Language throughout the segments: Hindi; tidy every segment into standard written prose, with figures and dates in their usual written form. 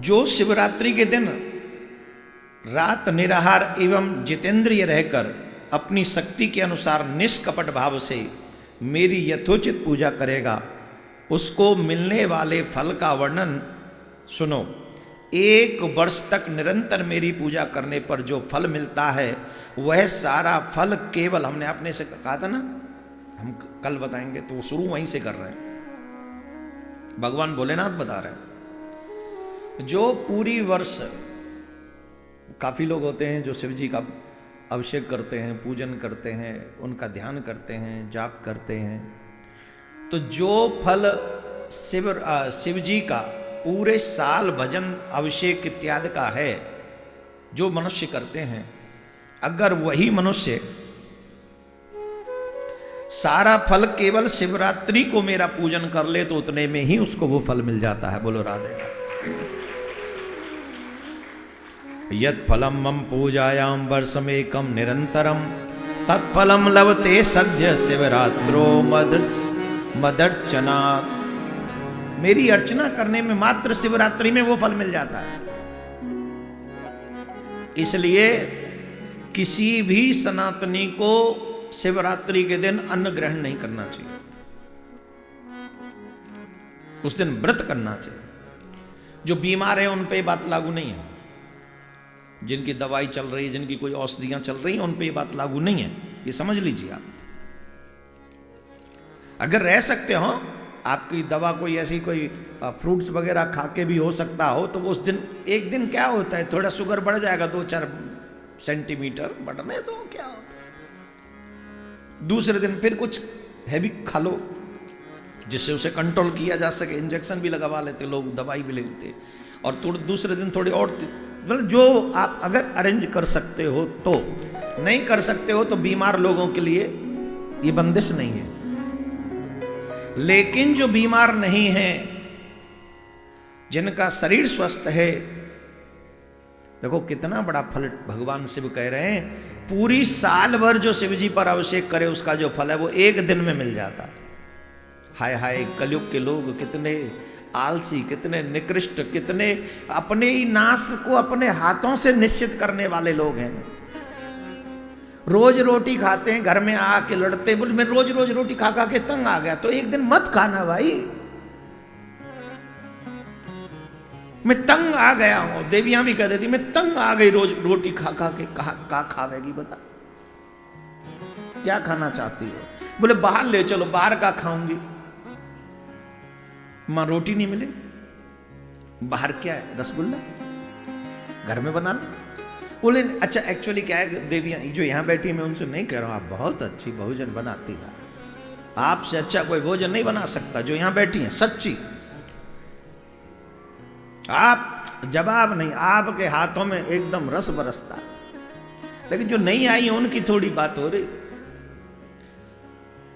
जो शिवरात्रि के दिन रात निराहार एवं जितेंद्रिय रहकर अपनी शक्ति के अनुसार निष्कपट भाव से मेरी यथोचित पूजा करेगा, उसको मिलने वाले फल का वर्णन सुनो। 1 वर्ष तक निरंतर मेरी पूजा करने पर जो फल मिलता है वह सारा फल केवल, हमने अपने से कहा था ना, हम कल बताएंगे, तो शुरू वहीं से कर रहे हैं। भगवान भोलेनाथ बता रहे हैं, जो पूरी वर्ष, काफी लोग होते हैं जो शिव जी का अभिषेक करते हैं, पूजन करते हैं, उनका ध्यान करते हैं, जाप करते हैं, तो जो फल शिव जी का पूरे साल भजन अभिषेक इत्यादि का है, जो मनुष्य करते हैं, अगर वही मनुष्य सारा फल केवल शिवरात्रि को मेरा पूजन कर ले तो उतने में ही उसको वो फल मिल जाता है। बोलो राधे। यत् फलम मम पूजायाम वर्षमेकम निरंतरम तत्फलम लभते सद्य शिवरात्रो मदर्चनात्। मेरी अर्चना करने में मात्र शिवरात्रि में वो फल मिल जाता है। इसलिए किसी भी सनातनी को शिवरात्रि के दिन अन्न ग्रहण नहीं करना चाहिए, उस दिन व्रत करना चाहिए। जो बीमार है उन पे बात लागू नहीं है, जिनकी दवाई चल रही है, जिनकी कोई औषधियां चल रही हैं, उन पे ये बात लागू नहीं है, ये समझ लीजिए आप। अगर रह सकते हो, आपकी दवा कोई ऐसी कोई फ्रूट्स वगैरह खा के भी हो सकता हो, तो उस दिन, एक दिन क्या होता है, थोड़ा शुगर बढ़ जाएगा 2-4 सेंटीमीटर, बढ़ने दो, क्या होता है। दूसरे दिन फिर कुछ हैवी खा लो जिससे उसे कंट्रोल किया जा सके। इंजेक्शन भी लगवा लेते लोग, दवाई भी ले लेते, और दूसरे दिन थोड़ी और, मतलब जो आप अगर अरेंज कर सकते हो तो। नहीं कर सकते हो तो बीमार लोगों के लिए ये बंदिश नहीं है। लेकिन जो बीमार नहीं है, जिनका शरीर स्वस्थ है, देखो कितना बड़ा फल भगवान शिव कह रहे हैं। पूरी साल भर जो शिव जी पर अभिषेक करे उसका जो फल है वो एक दिन में मिल जाता है। हाय हाय, कलयुग के लोग कितने आलसी, कितने निकृष्ट, कितने अपने ही नाश को अपने हाथों से निश्चित करने वाले लोग हैं। रोज रोटी खाते हैं, घर में आके लड़ते, बोले मैं रोज रोज रोटी खा खा के तंग आ गया। तो एक दिन मत खाना भाई, मैं तंग आ गया हूं। देवियां भी कह देती मैं तंग आ गई रोज रोटी खा खा के। कहा खावेगी बता, क्या खाना चाहती हो? बोले बाहर ले चलो, बाहर का खाऊंगी। मां रोटी नहीं मिले, बाहर क्या है, रसगुल्ला, घर में बना लो। बोले अच्छा एक्चुअली क्या है, देवियां जो यहां बैठी मैं उनसे नहीं कह रहा हूं, आप बहुत अच्छी भोजन बनाती है, आपसे अच्छा कोई भोजन नहीं बना सकता। जो यहां बैठी हैं सच्ची, आप जवाब नहीं, आपके हाथों में एकदम रस बरसता। लेकिन जो नहीं आई है उनकी थोड़ी बात हो रही।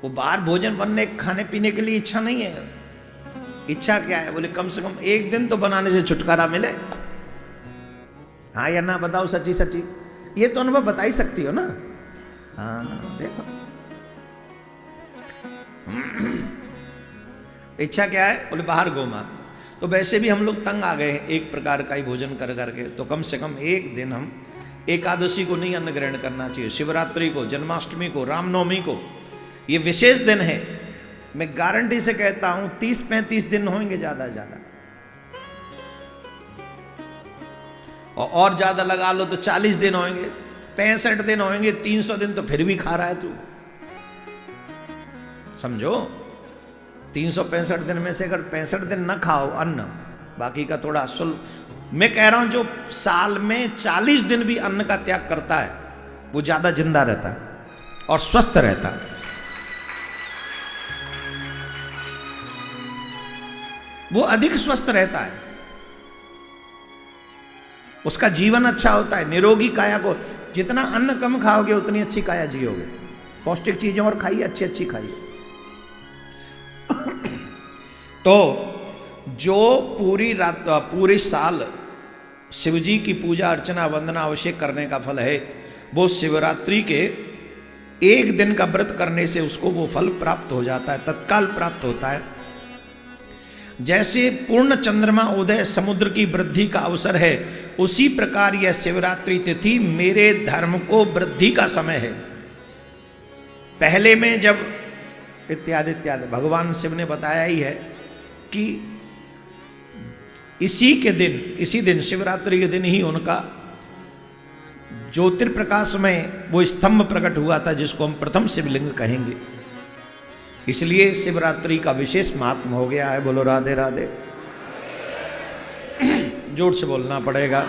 वो बाहर भोजन बनने खाने पीने के लिए इच्छा नहीं है। इच्छा क्या है? बोले कम से कम एक दिन तो बनाने से छुटकारा मिले। हाँ या ना बताओ, सच्ची सच्ची, ये तो अनुभव बता ही सकती हो ना। हाँ देखो, इच्छा क्या है? बोले बाहर गोमा। तो वैसे भी हम लोग तंग आ गए हैं एक प्रकार का ही भोजन कर करके, तो कम से कम एक दिन हम, एकादशी को नहीं अन्न ग्रहण करना चाहिए, शिवरात्रि को, जन्माष्टमी को, रामनवमी को, ये विशेष दिन है। मैं गारंटी से कहता हूं 30-35 दिन होंगे ज्यादा ज्यादा, और ज्यादा लगा लो तो 40 दिन होंगे, 65 दिन होंगे, 300 दिन तो फिर भी खा रहा है तू। समझो, 365 दिन में से अगर 65 दिन न खाओ अन्न, बाकी का थोड़ा मैं कह रहा हूं जो साल में 40 दिन भी अन्न का त्याग करता है वो ज्यादा जिंदा रहता है और स्वस्थ रहता है। वो अधिक स्वस्थ रहता है, उसका जीवन अच्छा होता है। निरोगी काया को जितना अन्न कम खाओगे उतनी अच्छी काया जियोगे। पौष्टिक चीजें और खाइए, अच्छी अच्छी खाइए। तो जो पूरी रात, पूरी साल शिवजी की पूजा अर्चना वंदना अभिषेक करने का फल है, वो शिवरात्रि के एक दिन का व्रत करने से उसको वो फल प्राप्त हो जाता है, तत्काल प्राप्त होता है। जैसे पूर्ण चंद्रमा उदय समुद्र की वृद्धि का अवसर है, उसी प्रकार यह शिवरात्रि तिथि मेरे धर्म को वृद्धि का समय है। पहले में जब इत्यादि इत्यादि भगवान शिव ने बताया ही है कि इसी दिन शिवरात्रि के दिन ही उनका ज्योतिर्प्रकाश में वो स्तंभ प्रकट हुआ था, जिसको हम प्रथम शिवलिंग कहेंगे। इसलिए शिवरात्रि का विशेष महात्म हो गया है। बोलो राधे राधे। जोर से बोलना पड़ेगा।